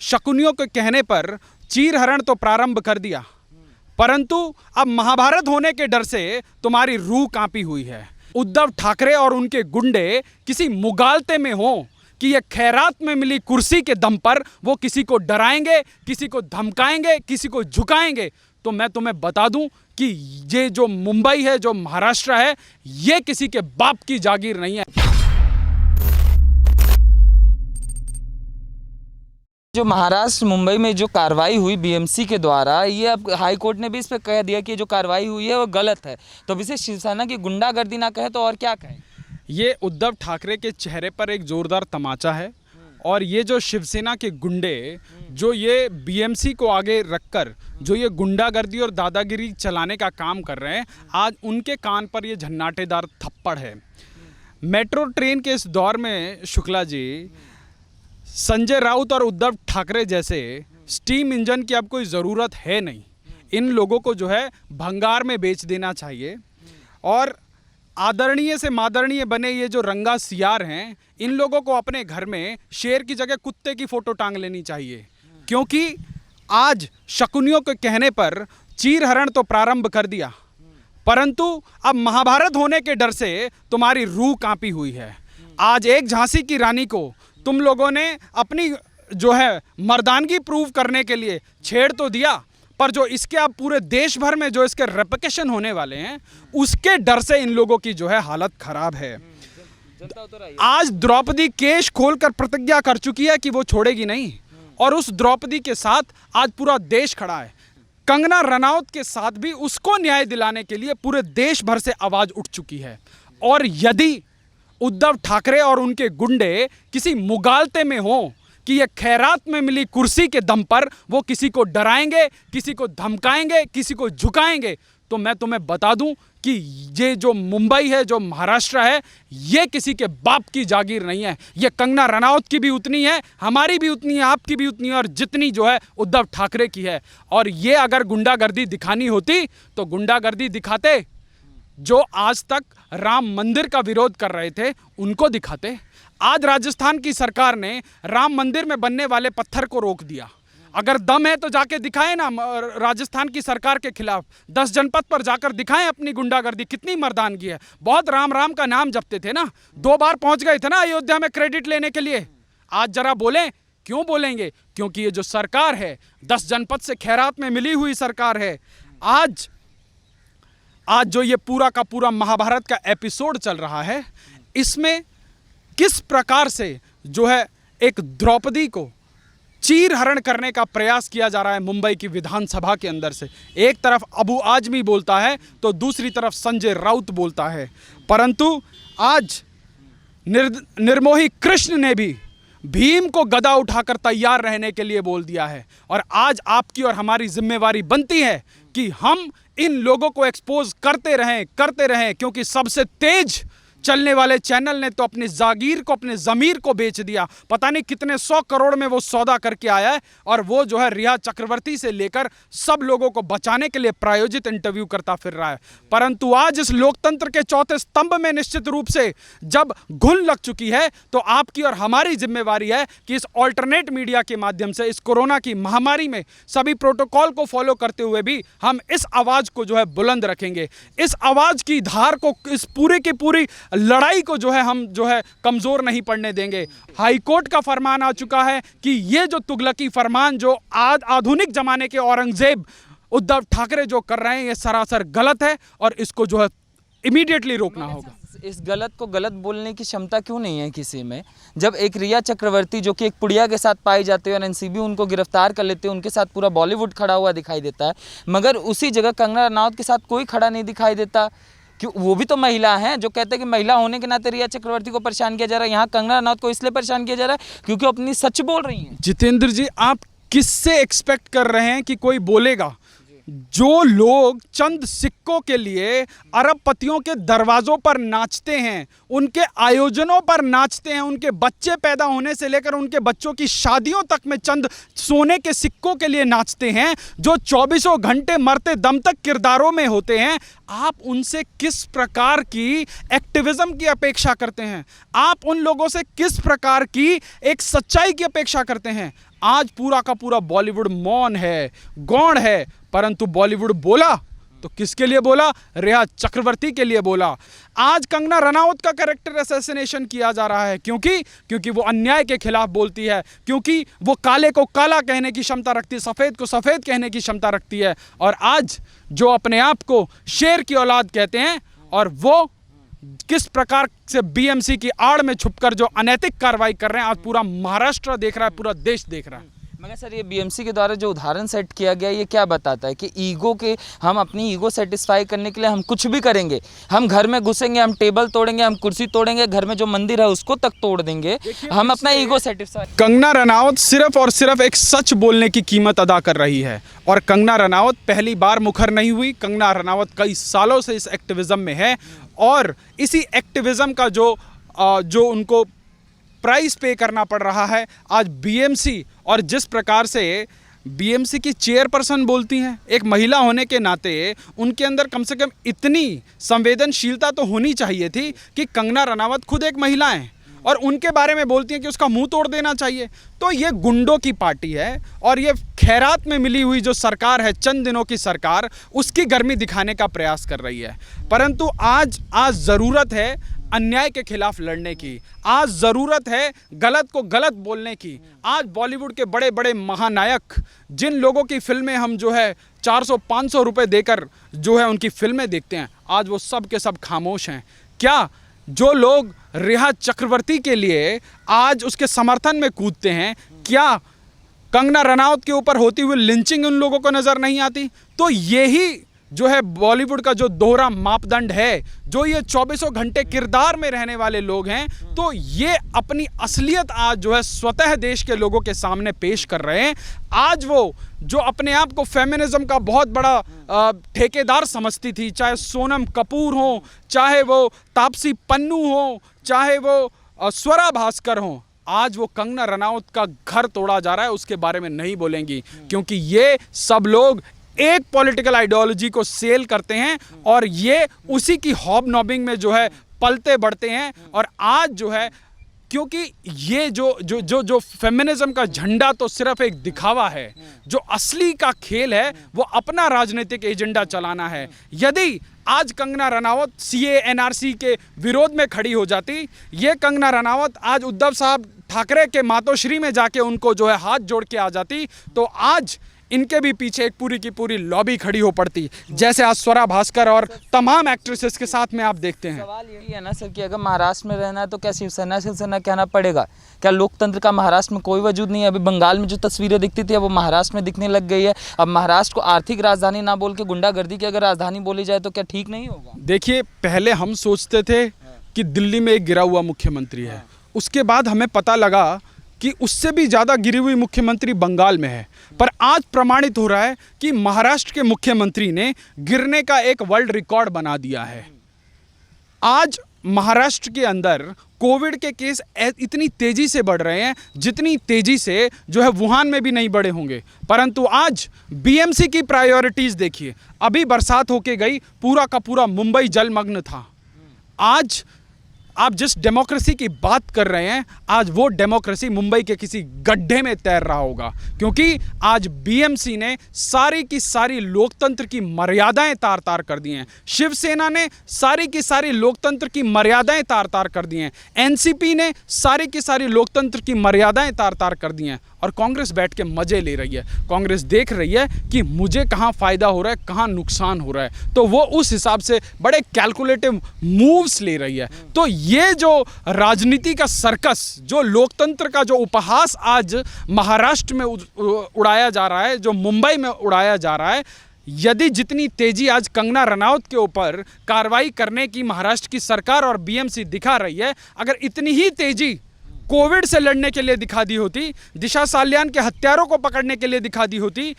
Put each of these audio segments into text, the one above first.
शकुनियों के कहने पर चीरहरण तो प्रारंभ कर दिया, परंतु अब महाभारत होने के डर से तुम्हारी रूह कांपी हुई है। उद्धव ठाकरे और उनके गुंडे किसी मुगालते में हो कि ये खैरात में मिली कुर्सी के दम पर वो किसी को डराएंगे, किसी को धमकाएंगे, किसी को झुकाएंगे। तो मैं तुम्हें बता दूं कि ये जो मुंबई है, जो महाराष्ट्र है, ये किसी के बाप की जागीर नहीं है। जो महाराष्ट्र मुंबई में जो कार्रवाई हुई बीएमसी के द्वारा, ये अब हाई कोर्ट ने भी इस पर कह दिया कि जो कार्रवाई हुई है वो गलत है। तो इसे शिवसेना की गुंडागर्दी ना कहे तो और क्या कहें? ये उद्धव ठाकरे के चेहरे पर एक जोरदार तमाचा है। और ये जो शिवसेना के गुंडे जो ये बीएमसी को आगे रखकर जो ये गुंडागर्दी और दादागिरी चलाने का काम कर रहे हैं, आज उनके कान पर ये झन्नाटेदार थप्पड़ है। मेट्रो ट्रेन के इस दौर में शुक्ला जी, संजय राउत और उद्धव ठाकरे जैसे स्टीम इंजन की अब कोई ज़रूरत है नहीं। इन लोगों को जो है भंगार में बेच देना चाहिए। और आदरणीय से मादरणीय बने ये जो रंगा सियार हैं, इन लोगों को अपने घर में शेर की जगह कुत्ते की फ़ोटो टांग लेनी चाहिए। क्योंकि आज शकुनियों के कहने पर चीरहरण तो प्रारंभ कर दिया, परंतु अब महाभारत होने के डर से तुम्हारी रूह कांपी हुई है। आज एक झांसी की रानी को तुम लोगों ने अपनी जो है मर्दानगी प्रूव करने के लिए छेड़ तो दिया, पर जो इसके अब पूरे देश भर में जो इसके रेपरेशन होने वाले हैं, उसके डर से इन लोगों की जो है हालत खराब है। आज द्रौपदी केश खोलकर प्रतिज्ञा कर चुकी है कि वो छोड़ेगी नहीं, और उस द्रौपदी के साथ आज पूरा देश खड़ा है। कंगना रनौत के साथ भी उसको न्याय दिलाने के लिए पूरे देश भर से आवाज उठ चुकी है। और यदि उद्धव ठाकरे और उनके गुंडे किसी मुगालते में हो कि ये खैरात में मिली कुर्सी के दम पर वो किसी को डराएंगे, किसी को धमकाएंगे, किसी को झुकाएंगे, तो मैं तुम्हें बता दूं कि ये जो मुंबई है, जो महाराष्ट्र है, ये किसी के बाप की जागीर नहीं है। ये कंगना रनौत की भी उतनी है, हमारी भी उतनी है, आपकी भी उतनी है, और जितनी जो है उद्धव ठाकरे की है। और ये अगर गुंडागर्दी दिखानी होती तो गुंडागर्दी दिखाते जो आज तक राम मंदिर का विरोध कर रहे थे, उनको दिखाते। आज राजस्थान की सरकार ने राम मंदिर में बनने वाले पत्थर को रोक दिया। अगर दम है तो जाके दिखाएं ना राजस्थान की सरकार के खिलाफ। 10 जनपद पर जाकर दिखाएं अपनी गुंडागर्दी कितनी मर्दानगी है। बहुत राम राम का नाम जपते थे ना, 2 बार पहुंच गए थे ना अयोध्या में क्रेडिट लेने के लिए। आज जरा बोलें, क्यों बोलेंगे? क्योंकि ये जो सरकार है 10 जनपद से खैरात में मिली हुई सरकार है। आज जो ये पूरा का पूरा महाभारत का एपिसोड चल रहा है, इसमें किस प्रकार से जो है एक द्रौपदी को चीरहरण करने का प्रयास किया जा रहा है मुंबई की विधानसभा के अंदर से। एक तरफ अबू आजमी बोलता है तो दूसरी तरफ संजय राउत बोलता है। परंतु आज निर्मोही कृष्ण ने भी भीम को गदा उठाकर तैयार रहने के लिए बोल दिया है। और आज आपकी और हमारी जिम्मेवारी बनती है कि हम इन लोगों को एक्सपोज करते रहें, क्योंकि सबसे तेज चलने वाले चैनल ने तो अपनी जागीर को, अपने ज़मीर को बेच दिया। पता नहीं कितने 100 करोड़ में वो सौदा करके आया है, और वो जो है रिया चक्रवर्ती से लेकर सब लोगों को बचाने के लिए प्रायोजित इंटरव्यू करता फिर रहा है। परंतु आज इस लोकतंत्र के चौथे स्तंभ में निश्चित रूप से जब घुन लग चुकी है, तो आपकी और हमारी जिम्मेवारी है कि इस ऑल्टरनेट मीडिया के माध्यम से इस कोरोना की महामारी में सभी प्रोटोकॉल को फॉलो करते हुए भी हम इस आवाज़ को जो है बुलंद रखेंगे। इस आवाज़ की धार को, इस पूरे की पूरी लड़ाई को जो है हम जो है कमज़ोर नहीं पड़ने देंगे। हाई कोर्ट का फरमान आ चुका है कि ये जो तुगलकी फरमान जो आधुनिक ज़माने के औरंगजेब उद्धव ठाकरे जो कर रहे हैं, ये सरासर गलत है, और इसको जो है इमीडिएटली रोकना होगा। इस गलत को गलत बोलने की क्षमता क्यों नहीं है किसी में? जब एक रिया चक्रवर्ती जो कि एक पुड़िया के साथ पाई जाती है और एनसीबी उनको गिरफ्तार कर लेते हैं, उनके साथ पूरा बॉलीवुड खड़ा हुआ दिखाई देता है, मगर उसी जगह कंगना रनौत के साथ कोई खड़ा नहीं दिखाई देता। क्यों? वो भी तो महिला हैं। जो कहते हैं कि महिला होने के नाते रिया चक्रवर्ती को परेशान किया जा रहा है, यहाँ कंगना रनौत को इसलिए परेशान किया जा रहा है क्योंकि अपनी सच बोल रही हैं। जितेंद्र जी, आप किससे एक्सपेक्ट कर रहे हैं कि कोई बोलेगा? जो लोग चंद सिक्कों के लिए अरबपतियों के दरवाज़ों पर नाचते हैं, उनके आयोजनों पर नाचते हैं, उनके बच्चे पैदा होने से लेकर उनके बच्चों की शादियों तक में चंद सोने के सिक्कों के लिए नाचते हैं, जो 24 घंटे मरते दम तक किरदारों में होते हैं, आप उनसे किस प्रकार की एक्टिविज्म की अपेक्षा करते हैं? आप उन लोगों से किस प्रकार की एक सच्चाई की अपेक्षा करते हैं? आज पूरा का पूरा बॉलीवुड मौन है, गौण है, परंतु बॉलीवुड बोला तो किसके लिए बोला? रेहा चक्रवर्ती के लिए बोला। आज कंगना रनावत का कैरेक्टर असैसिनेशन किया जा रहा है, क्योंकि वो अन्याय के खिलाफ बोलती है, क्योंकि वो काले को काला कहने की क्षमता रखती है, सफ़ेद को सफ़ेद कहने की क्षमता रखती है। और आज जो अपने आप को शेर की औलाद कहते हैं, और वो किस प्रकार से बीएमसी की आड़ में छुपकर जो अनैतिक कार्रवाई कर रहे हैं, आज पूरा महाराष्ट्र देख रहा है, पूरा देश देख रहा है। मगर सर, ये बीएमसी के द्वारा जो उदाहरण सेट किया गया, ये क्या बताता है कि ईगो के, हम अपनी ईगो सेटिस्फाई करने के लिए हम कुछ भी करेंगे। हम घर में घुसेंगे, हम टेबल तोड़ेंगे, हम कुर्सी तोड़ेंगे, घर में जो मंदिर है उसको तक तोड़ देंगे, हम अपना ईगो सेटिस्फाई। कंगना रनावत सिर्फ और सिर्फ एक सच बोलने की कीमत अदा कर रही है, और कंगना रनावत पहली बार मुखर नहीं हुई। कंगना रनावत कई सालों से इस एक्टिविज्म में है, और इसी एक्टिविज्म का जो उनको प्राइस पे करना पड़ रहा है आज बीएमसी। और जिस प्रकार से बीएमसी की चेयरपर्सन बोलती हैं, एक महिला होने के नाते उनके अंदर कम से कम इतनी संवेदनशीलता तो होनी चाहिए थी कि कंगना रनावत खुद एक महिला हैं और उनके बारे में बोलती हैं कि उसका मुंह तोड़ देना चाहिए। तो ये गुंडों की पार्टी है, और ये खैरात में मिली हुई जो सरकार है, चंद दिनों की सरकार, उसकी गर्मी दिखाने का प्रयास कर रही है। परंतु आज ज़रूरत है अन्याय के खिलाफ लड़ने की, आज ज़रूरत है गलत को गलत बोलने की। आज बॉलीवुड के बड़े बड़े महानायक, जिन लोगों की फिल्में हम जो है 400-500 रुपये देकर जो है उनकी फिल्में देखते हैं, आज वो सब के सब खामोश हैं। क्या जो लोग रेहा चक्रवर्ती के लिए आज उसके समर्थन में कूदते हैं, क्या कंगना रनावत के ऊपर होती हुई लिंचिंग उन लोगों को नज़र नहीं आती? तो यही जो है बॉलीवुड का जो दोहरा मापदंड है, जो ये 24 घंटे किरदार में रहने वाले लोग हैं, तो ये अपनी असलियत आज जो है स्वतः देश के लोगों के सामने पेश कर रहे हैं। आज वो जो अपने आप को फेमिनिज्म का बहुत बड़ा ठेकेदार समझती थी, चाहे सोनम कपूर हो, चाहे वो तापसी पन्नू हो, चाहे वो स्वरा भास्कर हो, आज वो कंगना रनावत का घर तोड़ा जा रहा है, उसके बारे में नहीं बोलेंगी, क्योंकि ये सब लोग एक पॉलिटिकल आइडियोलॉजी को सेल करते हैं, और ये उसी की हॉबनॉबिंग में जो है पलते बढ़ते हैं। और आज जो है, क्योंकि ये जो फेमिनिज्म का झंडा तो सिर्फ एक दिखावा है, जो असली का खेल है वो अपना राजनीतिक एजेंडा चलाना है। यदि आज कंगना रनावत सीए एनआरसी के विरोध में खड़ी हो जाती, ये कंगना रनावत आज उद्धव साहब ठाकरे के मातोश्री में जाके उनको जो है हाथ जोड़ के आ जाती, तो आज इनके भी पीछे एक पूरी की पूरी लॉबी खड़ी हो पड़ती, जैसे आज स्वरा भास्कर और तमाम एक्ट्रेसेस के साथ में आप देखते हैं। सवाल यही है ना सर कि अगर महाराष्ट्र में रहना है तो क्या शिवसेना कहना पड़ेगा? क्या लोकतंत्र का महाराष्ट्र में कोई वजूद नहीं है? अभी बंगाल में जो तस्वीरें दिखती थी अब वो महाराष्ट्र में दिखने लग गई है। अब महाराष्ट्र को आर्थिक राजधानी ना बोल के गुंडागर्दी की अगर राजधानी बोली जाए तो क्या ठीक नहीं होगा? देखिए, पहले हम सोचते थे कि दिल्ली में एक गिरा हुआ मुख्यमंत्री है, उसके बाद हमें पता लगा कि उससे भी ज़्यादा गिरी हुई मुख्यमंत्री बंगाल में है। पर आज प्रमाणित हो रहा है कि महाराष्ट्र के मुख्यमंत्री ने गिरने का एक वर्ल्ड रिकॉर्ड बना दिया है। आज महाराष्ट्र के अंदर कोविड के केस इतनी तेज़ी से बढ़ रहे हैं जितनी तेज़ी से जो है वुहान में भी नहीं बढ़े होंगे। परंतु आज बीएमसी की प्रायोरिटीज़ देखिए, अभी बरसात होके गई, पूरा का पूरा मुंबई जलमग्न था। आज आप जिस डेमोक्रेसी की बात कर रहे हैं, आज वो डेमोक्रेसी मुंबई के किसी गड्ढे में तैर रहा होगा, क्योंकि आज बीएमसी ने सारी की सारी लोकतंत्र की मर्यादाएं तार तार कर दी हैं। शिवसेना ने सारी की सारी लोकतंत्र की मर्यादाएं तार तार कर दी हैं। एनसीपी ने सारी की सारी लोकतंत्र की मर्यादाएं तार तार कर दी हैं। और कांग्रेस बैठ के मजे ले रही है। कांग्रेस देख रही है कि मुझे कहाँ फ़ायदा हो रहा है, कहाँ नुकसान हो रहा है, तो वो उस हिसाब से बड़े कैलकुलेटिव मूव्स ले रही है। तो ये जो राजनीति का सर्कस, जो लोकतंत्र का जो उपहास आज महाराष्ट्र में उड़ाया जा रहा है, जो मुंबई में उड़ाया जा रहा है, यदि जितनी तेजी आज कंगना रनावत के ऊपर कार्रवाई करने की महाराष्ट्र की सरकार और बीएमसी दिखा रही है, अगर इतनी ही तेजी कोविड से लड़ने के लिए दिखा दी होती, दिशा सालियान के हत्यारों को पकड़ने के लिए दिखा दी होती,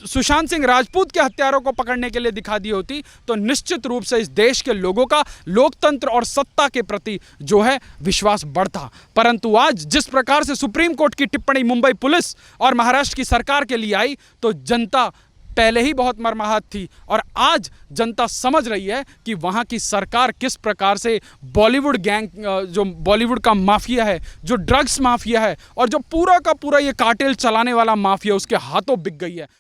सुशांत सिंह राजपूत के हत्यारों को पकड़ने के लिए दिखा दी होती, तो निश्चित रूप से इस देश के लोगों का लोकतंत्र और सत्ता के प्रति जो है विश्वास बढ़ता। परंतु आज जिस प्रकार से सुप्रीम कोर्ट की टिप्पणी मुंबई पुलिस और महाराष्ट्र की सरकार के लिए आई, तो जनता पहले ही बहुत मर्माहत थी और आज जनता समझ रही है कि वहाँ की सरकार किस प्रकार से बॉलीवुड गैंग, जो बॉलीवुड का माफिया है, जो ड्रग्स माफिया है और जो पूरा का पूरा ये कार्टेल चलाने वाला माफिया, उसके हाथों बिक गई है।